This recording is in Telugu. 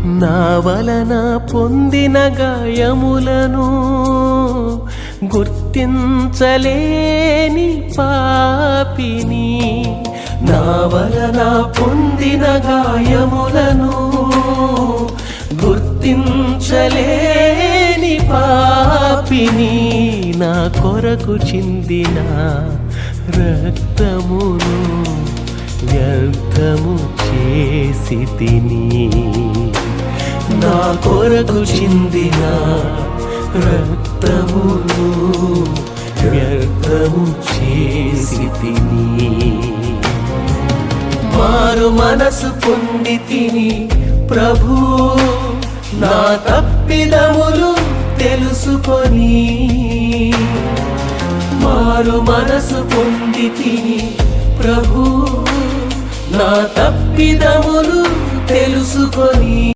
నా వలన పొందిన గాయములను గుర్తించలేని పాపిని, నా వలన పొందిన గాయములను గుర్తించలేని పాపిని, నా కొరకు చిందిన రక్తమును వ్యర్థము చేసి తిని, నా కొరకు చిందిన రక్తమును వ్యర్థము చేసి తిని. మారు మనసు పొంది తిని ప్రభు, నా తప్పిదములు తెలుసుకొని, మారు మనసు పొంది తిని ప్రభు, నా తప్పిదములు తెలుసుకొని.